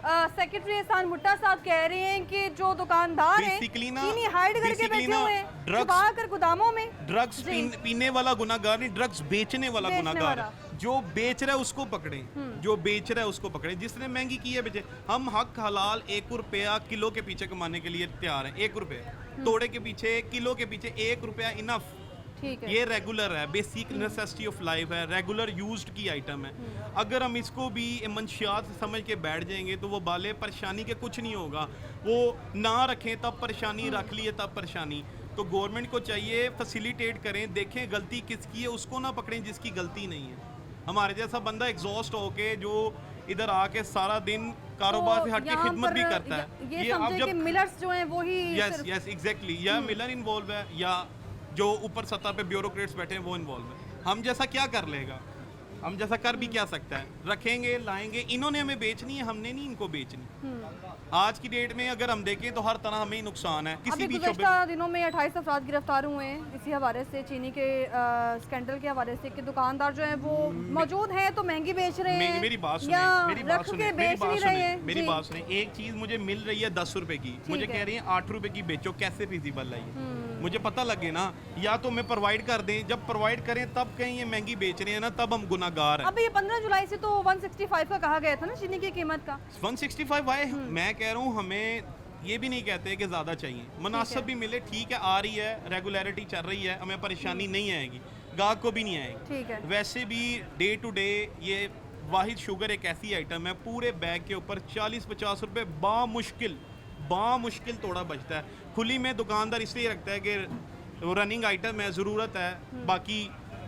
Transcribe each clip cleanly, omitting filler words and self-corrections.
Secretary एहसान भुट्टा साहब कह रहे हैं कि जो दुकानदार हैं चीनी हाइड करके बैठे हुए हैं, छुपा कर गोदामों में। ड्रग्स पीने वाला गुनाहगार नहीं, ड्रग्स बेचने वाला गुनाहगार है। जो बेच रहा है उसको पकड़े, जो बेच रहा है उसको पकड़े, जिसने महंगी की है बेचे। हम हक हलाल 1 रुपया किलो के पीछे कमाने के लिए तैयार हैं। 1 रुपया तोड़े के पीछे, किलो के पीछे 1 रुपया इनफ। ये रेगुलर है, बेसिक नेसेसिटी ऑफ लाइफ है, रेगुलर यूज्ड की आइटम है। अगर हम इसको भी मंशियात समझ के बैठ जाएंगे तो वो बाले परेशानी के कुछ नहीं होगा। वो ना रखें तब परेशानी, रख लिए तब परेशानी। तो गवर्नमेंट को चाहिए फैसिलिटेट करें, देखें गलती किसकी है, उसको ना पकड़ें जिसकी गलती नहीं है। हमारे जैसा बंदा एग्जॉस्ट होके जो इधर आके सारा दिन कारोबार से हट के खिदमत भी करता है। ये अब जब मिलर्स जो हैं वो ही यस एग्जैक्टली, या मिलर इन्वॉल्व है या जो ऊपर सतह पे ब्यूरोक्रेट्स बैठे हैं वो इन्वॉल्व है। हम जैसा क्या कर लेगा, हम जैसा कर भी क्या सकता है। रखेंगे, लाएंगे, इन्होंने हमें बेचनी है, हमने नहीं इनको बेचनी। आज की डेट में अगर हम देखें तो हर तरह हमें नुकसान है। किसी भी दिनों में 28 अफराद गिरफ्तार हुए हैं इसी हवाले से, चीनी के स्कैंडल के हवाले से कि दुकानदार जो है वो मौजूद हैं तो महंगी बेच रहे हैं। मेरी बात सुने, मेरी बात सुने। एक चीज मुझे मिल रही है 10 रुपए की, मुझे कह रही है 8 रुपए की बेचो, कैसे फिजिबल है ये? मुझे पता लगे ना, या तो मैं प्रोवाइड कर दें, जब प्रोवाइड करें तब कहीं ये महंगी बेच रहे हैं ना, तब हम गुनाहगार हैं। अभी ये 15 जुलाई से तो 165 का कहा गया था ना चीनी की कीमत का। 165 आए, मैं कह रहा हूँ हमें ये भी नहीं कहते कि ज़्यादा चाहिए, मुनासिब भी मिले। ठीक है, आ रही है, रेगुलरिटी चल रही है, हमें परेशानी नहीं आएगी, गाहक को भी नहीं आएगी। ठीक है। वैसे भी डे टू डे ये वाहिद शुगर एक ऐसी आइटम है, पूरे बैग के ऊपर 40-50 रुपये बामुश्किल तोड़ा बचता है। खुली में दुकानदार इसलिए रखता है कि रनिंग आइटम है, ज़रूरत है, बाकी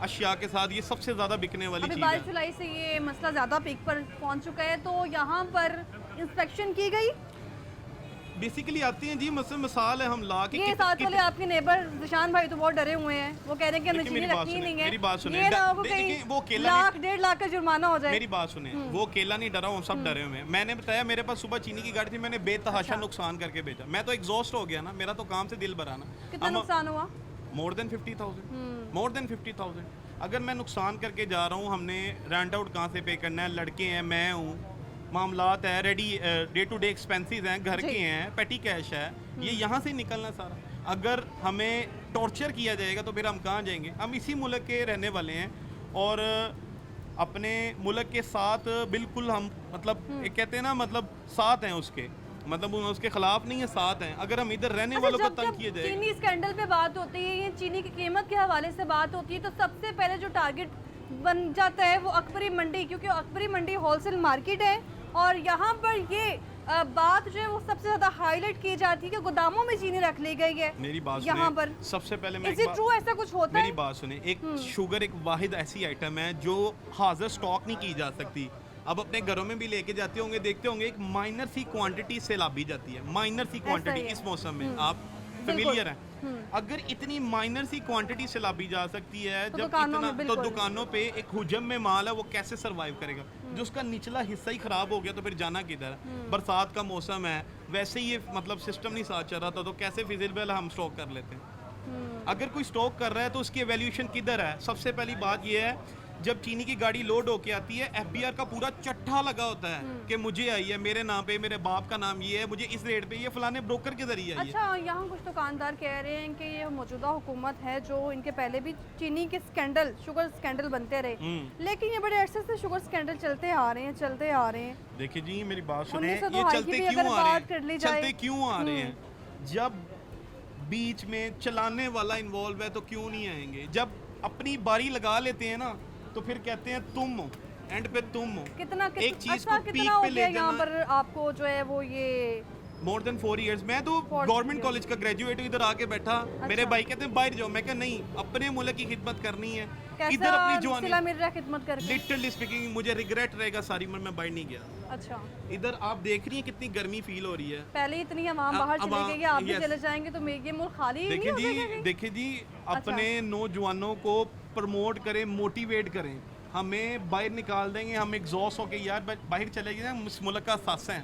अशिया के साथ ये सबसे ज़्यादा बिकने वाली चीज़ है। 22 जुलाई से ये मसला ज़्यादा पीक पर पहुंच चुका है, तो यहाँ पर इंस्पेक्शन की गई। बेसिकली आती हैं जी, मिसाल है हम ला के ये साथ वाले आपके नेबर जिशान भाई तो बहुत डरे हुए हैं, वो कह रहे हैं कि हमें चीनी रखनी ही नहीं है। मेरी बात सुने, वो लाख 1.5 लाख का जुर्माना हो जाए। मेरी बात सुने, वो अकेला नहीं डरा, हम सब डरे हुए हैं। मैंने बताया मेरे पास सुबह चीनी की गाड़ी थी, मैंने बेतहाशा नुकसान करके बेचा। मैं तो एग्जॉस्ट हो गया ना, मेरा तो काम से दिल भरा ना। कितना नुकसान हुआ? More than 50,000। अगर मैं नुकसान करके जा रहा हूँ, हमने रेंट आउट कहाँ से पे करना है, लड़के हैं, मैं हूँ, मामलात है, रेडी डे टू डे एक्सपेंसेस हैं, घर के हैं, पेटी कैश है, ये यहाँ से निकलना सारा। अगर हमें टॉर्चर किया जाएगा तो फिर हम कहाँ जाएंगे? हम इसी मुल्क के रहने वाले हैं और अपने मुल्क के साथ बिल्कुल हम मतलब एक कहते हैं ना, मतलब साथ हैं उसके, मतलब उसके खिलाफ नहीं है, साथ हैं। अगर हम इधर रहने वालों को तंग किया जाए। चीनी स्कैंडल पे बात होती है, ये चीनी की कीमत के हवाले से बात होती है, तो सबसे पहले जो टारगेट बन जाता है वो अकबरी मंडी, क्योंकि अकबरी मंडी होलसेल मार्केट है और यहाँ पर ये बात जो है वो सबसे ज्यादा हाईलाइट की जाती है कि गोदामों में चीनी रख ली गई है। मेरी बात यहाँ पर सबसे पहले मैं ट्रू ऐसा कुछ होता है? मेरी बात सुने, एक शुगर एक वाहिद ऐसी आइटम है जो हाजिर स्टॉक नहीं की जा सकती। अब अपने घरों में भी लेके जाते होंगे, देखते होंगे, एक माइनर सी क्वांटिटी से लाभी जाती है, माइनर सी क्वांटिटी इस मौसम में आप फेमिलियर हैं। अगर इतनी माइनर सी क्वांटिटी से लाभी जा सकती है, तो जब इतना, तो दुकानों पे एक हुजम में माल है, वो कैसे सरवाइव करेगा? जो उसका निचला हिस्सा ही खराब हो गया तो फिर जाना किधर है? बरसात का मौसम है, वैसे ही ये मतलब सिस्टम नहीं साथ चल रहा था, तो कैसे फिजिबल हम स्टॉक कर लेते हैं? अगर कोई स्टॉक कर रहा है तो उसकी एवेल्यूशन किधर है? सबसे पहली बात ये है, जब चीनी की गाड़ी लोड होके आती है, एफबीआर का पूरा चट्ठा लगा होता है कि मुझे आई है, मेरे नाम पे, मेरे बाप का नाम ये है, मुझे इस रेट पे, ये फलाने ब्रोकर के जरिए आई है। अच्छा, यहाँ कुछ दुकानदार कह रहे हैं कि ये मौजूदा हुकूमत है जो इनके पहले भी चीनी के स्कैंडल, शुगर स्कैंडल बनते रहे, लेकिन ये बड़े अरसे से शुगर स्कैंडल चलते आ रहे हैं। देखिए जी, मेरी बात सुने, ये चलते क्यों आ रहे हैं? जब बीच में चलाने वाला इन्वॉल्व है तो क्यों नहीं आएंगे? जब अपनी बारी लगा लेते हैं ना तो फिर कहते हैं तुम हो, एंड पे तुम हो। एक चीज को पीक पे ले यहाँ पर आपको जो है वो ये मोर देन 4 इयर्स। मैं तो गवर्नमेंट कॉलेज का ग्रेजुएट, इधर आके बैठा। अच्छा। मेरे भाई कहते हैं बाहर जाओ, मैं कहा नहीं, अपने मुल्क की खिदमत करनी है, इधर अपनी जवानी खिदमत करके। लिटरली स्पीकिंग मुझे रिग्रेट रहेगा सारी उम्र मैं बाहर नहीं गया। अच्छा, इधर आप देख रही हैं कितनी गर्मी फील हो रही है। पहले इतनी आवाम बाहर चले गई, आप भी चले जाएंगे तो ये मुल्क खाली ही नहीं हो जाएगा। देखिए जी, अपने नौजवानों को प्रमोट करें, मोटिवेट करें। हमें बाहर निकाल देंगे, हम एग्जॉस्ट होके यार बाहर चले गए, इस मुल्क का सासा है।